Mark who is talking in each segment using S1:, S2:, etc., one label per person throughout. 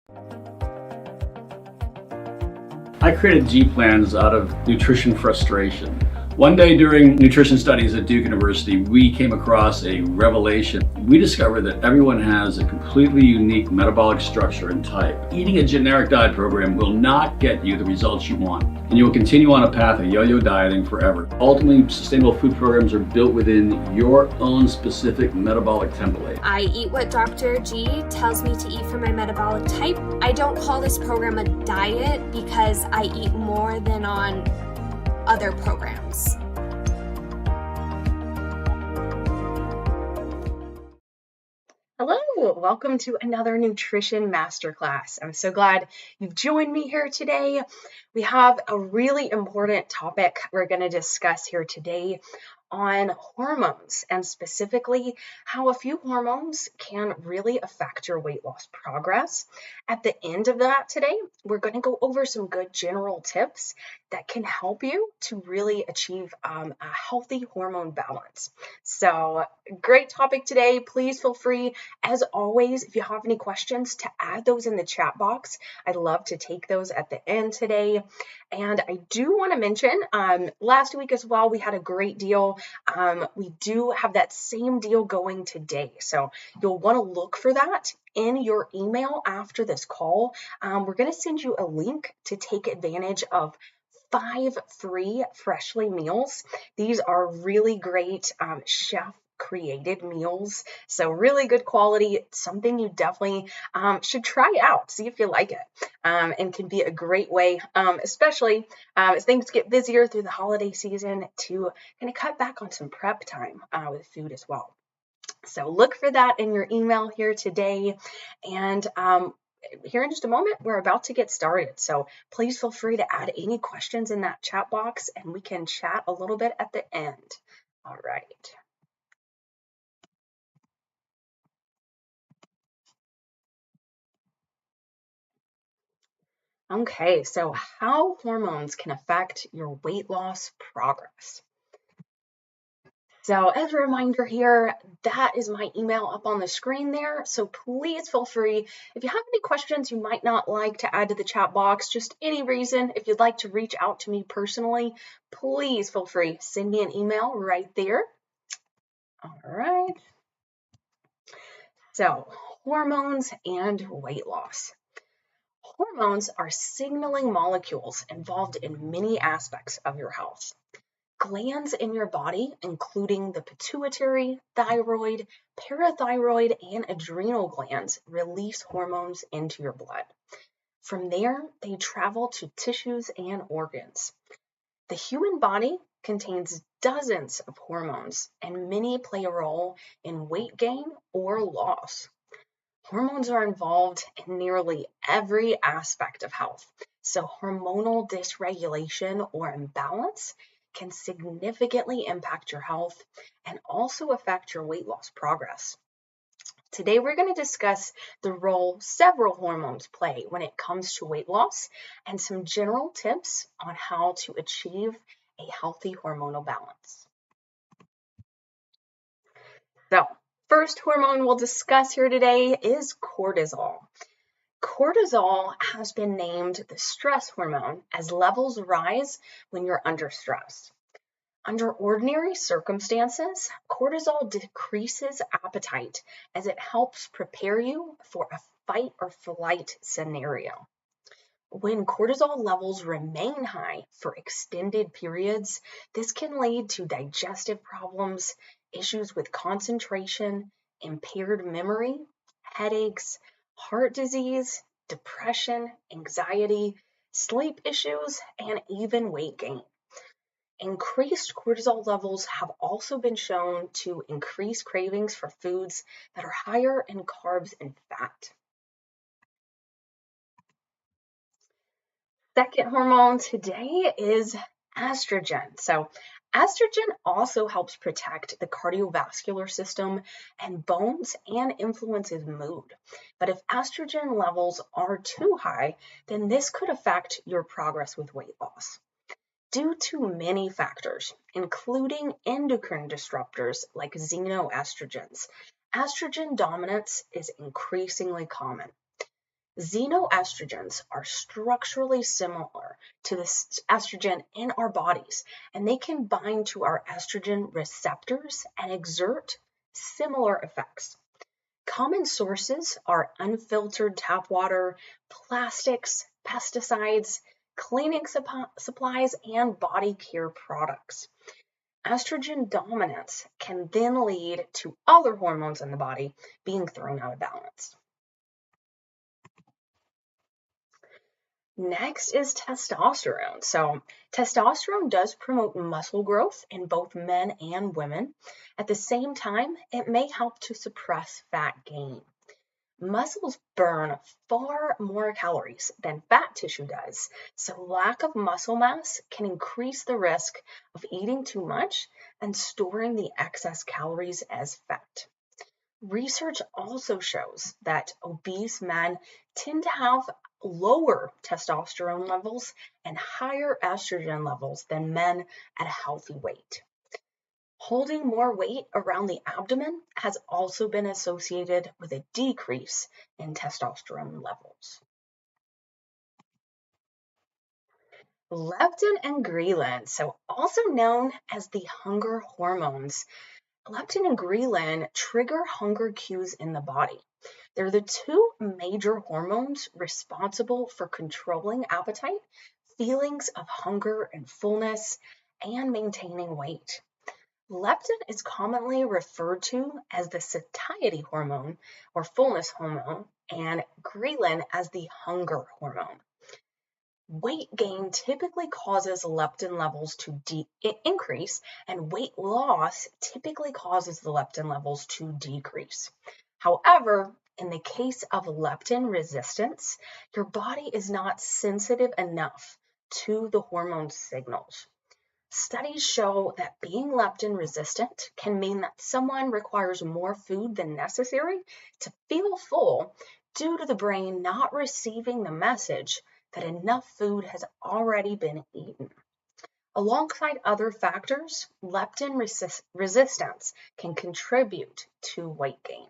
S1: I created G-plans out of nutrition frustration. One day during nutrition studies at Duke University, we came across a revelation. We discovered that everyone has a completely unique metabolic structure and type. Eating a generic diet program will not get you the results you want, and you will continue on a path of yo-yo dieting forever. Ultimately, sustainable food programs are built within your own specific metabolic template.
S2: I eat what Dr. G tells me to eat for my metabolic type. I don't call this program a diet because I eat more than on other programs.
S3: Hello, welcome to another nutrition masterclass. I'm so glad you've joined me here today. We have a really important topic we're going to discuss here today on hormones, and specifically how a few hormones can really affect your weight loss progress. At the end of that today, we're going to go over some good general tips that can help you to really achieve a healthy hormone balance. So, great topic today. Please feel free, as always, if you have any questions, to add those in the chat box. I'd love to take those at the end today. And I do want to mention, last week as well, we had a great deal. We do have that same deal going today. So you'll want to look for that in your email after this call. We're going to send you a link to take advantage of 5 free freshly meals. These are really great chef created meals, so really good quality, something you definitely should try out, see if you like it, and can be a great way, especially as things get busier through the holiday season, to kind of cut back on some prep time with food as well. So look for that in your email here today, and here in just a moment, we're about to get started. So please feel free to add any questions in that chat box, and we can chat a little bit at the end. All right. Okay, so how hormones can affect your weight loss progress. So as a reminder here, that is my email up on the screen there. So please feel free, if you have any questions you might not like to add to the chat box, just any reason, if you'd like to reach out to me personally, please feel free, send me an email right there. All right. So hormones and weight loss. Hormones are signaling molecules involved in many aspects of your health. Glands in your body, including the pituitary, thyroid, parathyroid, and adrenal glands, release hormones into your blood. From there, they travel to tissues and organs. The human body contains dozens of hormones, and many play a role in weight gain or loss. Hormones are involved in nearly every aspect of health, so hormonal dysregulation or imbalance can significantly impact your health and also affect your weight loss progress. Today, we're going to discuss the role several hormones play when it comes to weight loss and some general tips on how to achieve a healthy hormonal balance. So, first hormone we'll discuss here today is cortisol. Cortisol has been named the stress hormone as levels rise when you're under stress. Under ordinary circumstances, cortisol decreases appetite as it helps prepare you for a fight or flight scenario. When cortisol levels remain high for extended periods, this can lead to digestive problems, issues with concentration, impaired memory, headaches, heart disease, depression, anxiety, sleep issues, and even weight gain. Increased cortisol levels have also been shown to increase cravings for foods that are higher in carbs and fat. Second hormone today is estrogen. So estrogen also helps protect the cardiovascular system and bones and influences mood. But if estrogen levels are too high, then this could affect your progress with weight loss. Due to many factors, including endocrine disruptors like xenoestrogens, estrogen dominance is increasingly common. Xenoestrogens are structurally similar to the estrogen in our bodies, and they can bind to our estrogen receptors and exert similar effects. Common sources are unfiltered tap water, plastics, pesticides, cleaning supplies, and body care products. Estrogen dominance can then lead to other hormones in the body being thrown out of balance. Next is testosterone. So testosterone does promote muscle growth in both men and women. At the same time, it may help to suppress fat gain. Muscles burn far more calories than fat tissue does, so lack of muscle mass can increase the risk of eating too much and storing the excess calories as fat. Research also shows that obese men tend to have lower testosterone levels and higher estrogen levels than men at a healthy weight. Holding more weight around the abdomen has also been associated with a decrease in testosterone levels. Leptin and ghrelin, so also known as the hunger hormones. Leptin and ghrelin trigger hunger cues in the body. They're the two major hormones responsible for controlling appetite, feelings of hunger and fullness, and maintaining weight. Leptin is commonly referred to as the satiety hormone or fullness hormone, and ghrelin as the hunger hormone. Weight gain typically causes leptin levels to increase, and weight loss typically causes the leptin levels to decrease. However, in the case of leptin resistance, your body is not sensitive enough to the hormone signals. Studies show that being leptin resistant can mean that someone requires more food than necessary to feel full due to the brain not receiving the message that enough food has already been eaten. Alongside other factors, leptin resistance can contribute to weight gain.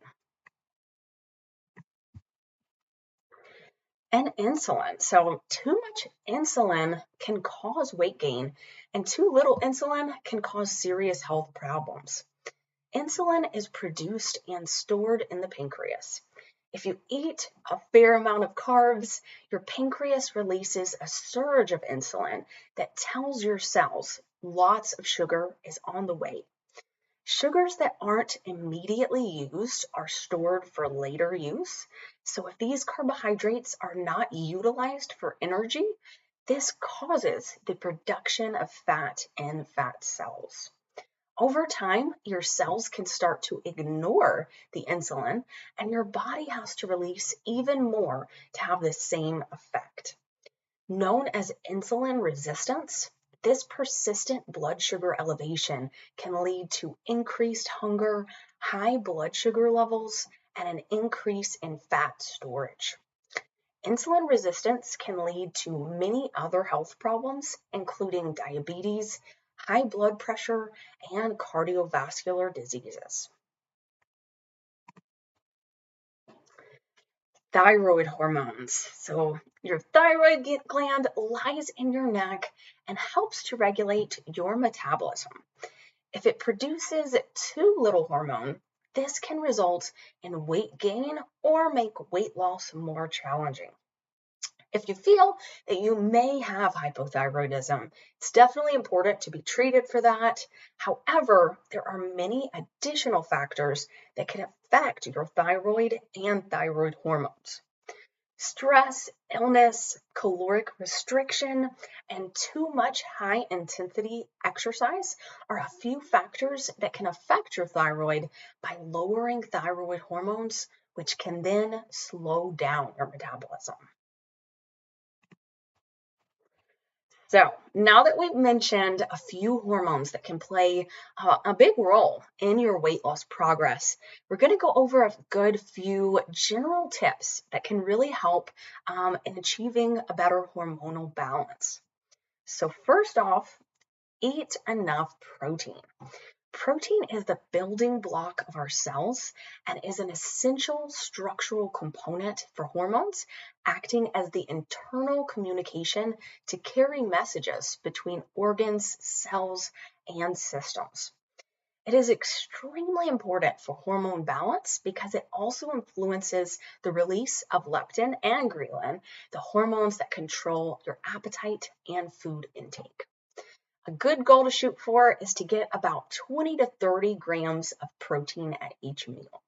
S3: And insulin. So too much insulin can cause weight gain, and too little insulin can cause serious health problems. Insulin is produced and stored in the pancreas. If you eat a fair amount of carbs, your pancreas releases a surge of insulin that tells your cells lots of sugar is on the way. Sugars that aren't immediately used are stored for later use. So if these carbohydrates are not utilized for energy, this causes the production of fat in fat cells. Over time, your cells can start to ignore the insulin, and your body has to release even more to have the same effect. Known as insulin resistance, this persistent blood sugar elevation can lead to increased hunger, high blood sugar levels, and an increase in fat storage. Insulin resistance can lead to many other health problems, including diabetes, high blood pressure, and cardiovascular diseases. Thyroid hormones. So your thyroid gland lies in your neck and helps to regulate your metabolism. If it produces too little hormone, this can result in weight gain or make weight loss more challenging. If you feel that you may have hypothyroidism, it's definitely important to be treated for that. However, there are many additional factors that can affect your thyroid and thyroid hormones. Stress, illness, caloric restriction, and too much high-intensity exercise are a few factors that can affect your thyroid by lowering thyroid hormones, which can then slow down your metabolism. So now that we've mentioned a few hormones that can play a big role in your weight loss progress, we're going to go over a good few general tips that can really help in achieving a better hormonal balance. So first off, eat enough protein. Protein is the building block of our cells and is an essential structural component for hormones, acting as the internal communication to carry messages between organs, cells, and systems. It is extremely important for hormone balance because it also influences the release of leptin and ghrelin, the hormones that control your appetite and food intake. A good goal to shoot for is to get about 20 to 30 grams of protein at each meal.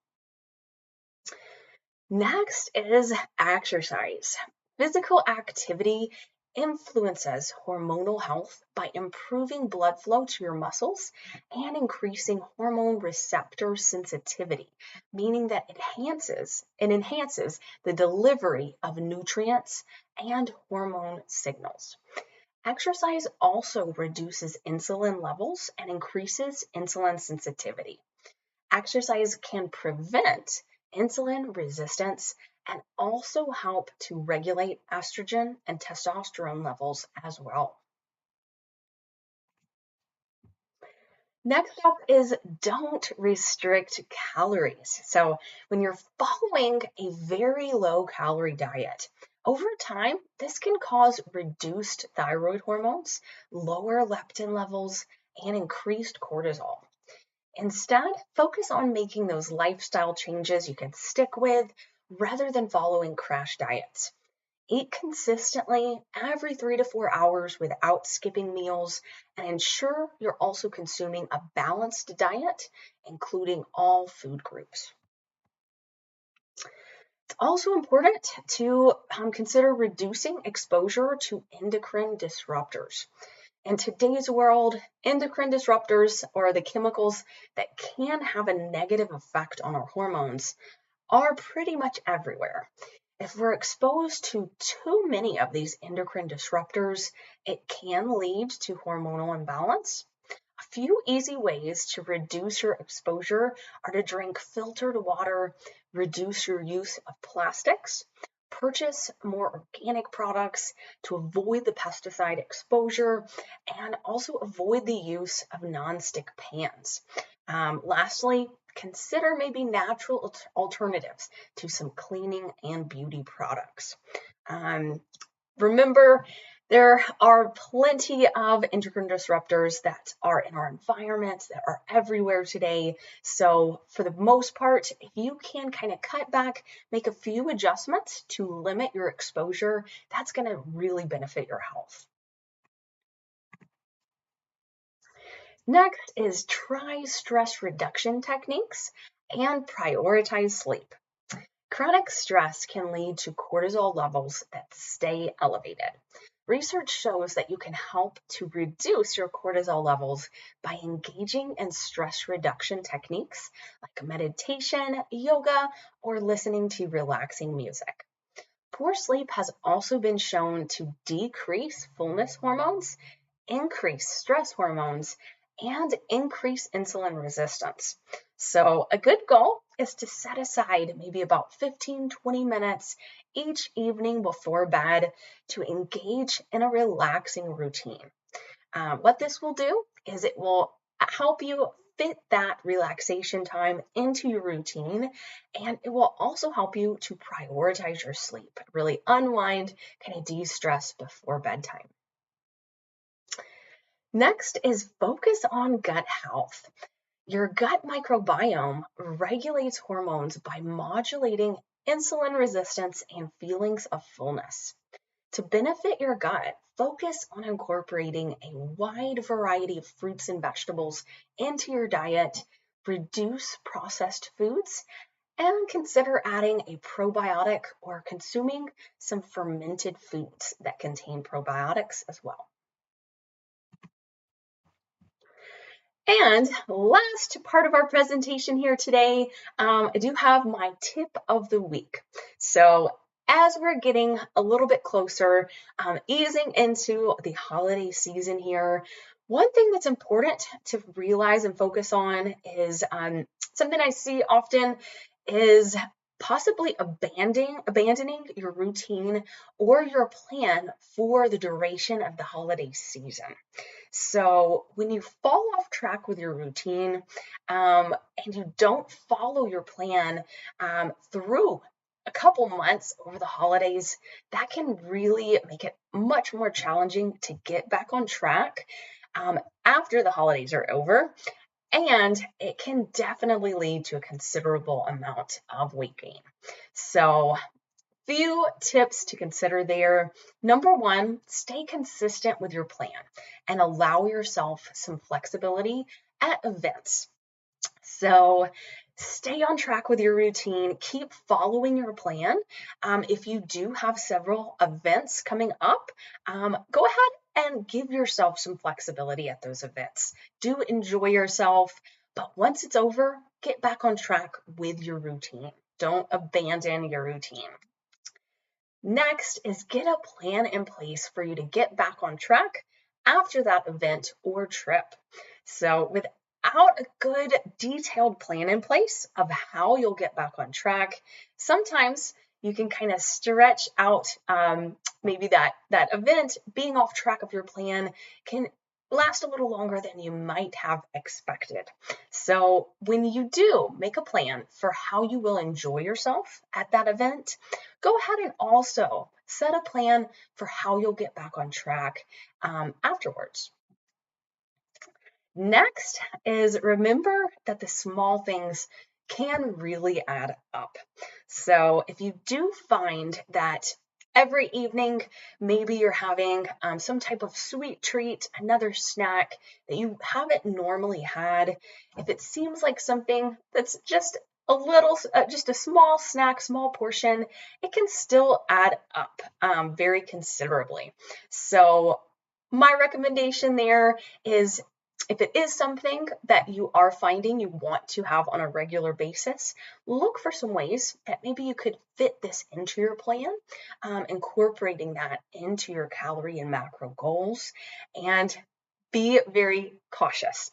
S3: Next is exercise. Physical activity influences hormonal health by improving blood flow to your muscles and increasing hormone receptor sensitivity, meaning that it enhances the delivery of nutrients and hormone signals. Exercise also reduces insulin levels and increases insulin sensitivity. Exercise can prevent insulin resistance and also help to regulate estrogen and testosterone levels as well. Next up is don't restrict calories. So when you're following a very low calorie diet, over time, this can cause reduced thyroid hormones, lower leptin levels, and increased cortisol. Instead, focus on making those lifestyle changes you can stick with rather than following crash diets. Eat consistently every 3 to 4 hours without skipping meals, and ensure you're also consuming a balanced diet, including all food groups. It's also important to consider reducing exposure to endocrine disruptors. In today's world, endocrine disruptors, or the chemicals that can have a negative effect on our hormones, are pretty much everywhere. If we're exposed to too many of these endocrine disruptors, it can lead to hormonal imbalance. A few easy ways to reduce your exposure are to drink filtered water, reduce your use of plastics, purchase more organic products to avoid the pesticide exposure, and also avoid the use of nonstick pans. Lastly, consider maybe natural alternatives to some cleaning and beauty products. Remember, there are plenty of endocrine disruptors that are in our environment, that are everywhere today. So for the most part, if you can kind of cut back, make a few adjustments to limit your exposure, that's going to really benefit your health. Next is try stress reduction techniques and prioritize sleep. Chronic stress can lead to cortisol levels that stay elevated. Research shows that you can help to reduce your cortisol levels by engaging in stress reduction techniques like meditation, yoga, or listening to relaxing music. Poor sleep has also been shown to decrease fullness hormones, increase stress hormones, and increase insulin resistance. So a good goal is to set aside maybe about 15-20 minutes each evening before bed to engage in a relaxing routine. What this will do is it will help you fit that relaxation time into your routine, and it will also help you to prioritize your sleep, really unwind, kind of de-stress before bedtime. Next is focus on gut health. Your gut microbiome regulates hormones by modulating insulin resistance and feelings of fullness. To benefit your gut, focus on incorporating a wide variety of fruits and vegetables into your diet, reduce processed foods, and consider adding a probiotic or consuming some fermented foods that contain probiotics as well. And last part of our presentation here today, I do have my tip of the week. So as we're getting a little bit closer, easing into the holiday season here, one thing that's important to realize and focus on is something I see often is possibly abandoning your routine or your plan for the duration of the holiday season. So when you fall off track with your routine and you don't follow your plan through a couple months over the holidays, that can really make it much more challenging to get back on track after the holidays are over. And it can definitely lead to a considerable amount of weight gain. So few tips to consider there. Number one, stay consistent with your plan and allow yourself some flexibility at events. So stay on track with your routine, keep following your plan. If you do have several events coming up, go ahead and give yourself some flexibility at those events. Do enjoy yourself, but once it's over, get back on track with your routine. Don't abandon your routine. Next is get a plan in place for you to get back on track after that event or trip. So without a good detailed plan in place of how you'll get back on track, sometimes you can kind of stretch out maybe that event. Being off track of your plan can last a little longer than you might have expected. So when you do make a plan for how you will enjoy yourself at that event, go ahead and also set a plan for how you'll get back on track afterwards. Next is remember that the small things can really add up. So if you do find that every evening, maybe you're having some type of sweet treat, another snack that you haven't normally had, if it seems like something that's just a small snack, small portion, it can still add up very considerably. So my recommendation there is if it is something that you are finding you want to have on a regular basis, look for some ways that maybe you could fit this into your plan, incorporating that into your calorie and macro goals, and be very cautious.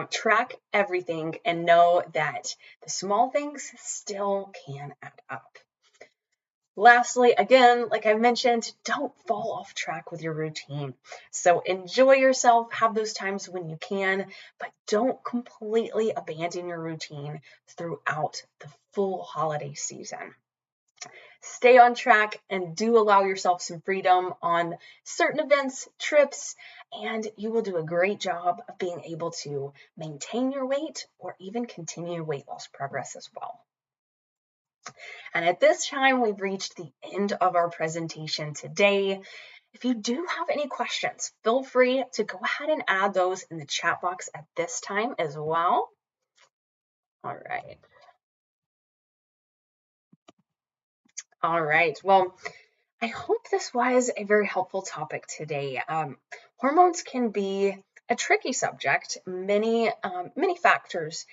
S3: Track everything and know that the small things still can add up. Lastly, again, like I mentioned, don't fall off track with your routine. So enjoy yourself, have those times when you can, but don't completely abandon your routine throughout the full holiday season. Stay on track and do allow yourself some freedom on certain events, trips, and you will do a great job of being able to maintain your weight or even continue weight loss progress as well. And at this time, we've reached the end of our presentation today. If you do have any questions, feel free to go ahead and add those in the chat box at this time as well. All right. All right. Well, I hope this was a very helpful topic today. Hormones can be a tricky subject. Many factors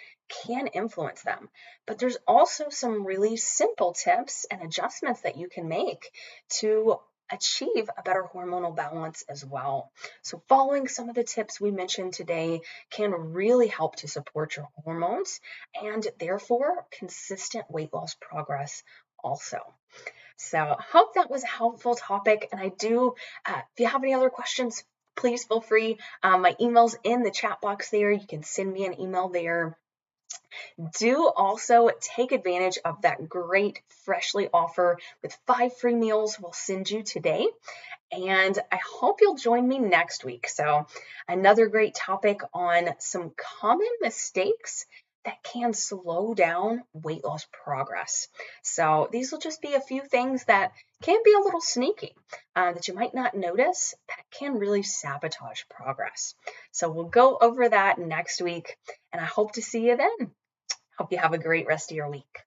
S3: can influence them, but there's also some really simple tips and adjustments that you can make to achieve a better hormonal balance as well. So following some of the tips we mentioned today can really help to support your hormones and therefore consistent weight loss progress also. So I hope that was a helpful topic. And I do, if you have any other questions, please feel free. My email's in the chat box there. You can send me an email there. Do also take advantage of that great freshly offer with 5 free meals we'll send you today. And I hope you'll join me next week. So another great topic on some common mistakes that can slow down weight loss progress. So these will just be a few things that can be a little sneaky that you might not notice that can really sabotage progress. So we'll go over that next week, and I hope to see you then. Hope you have a great rest of your week.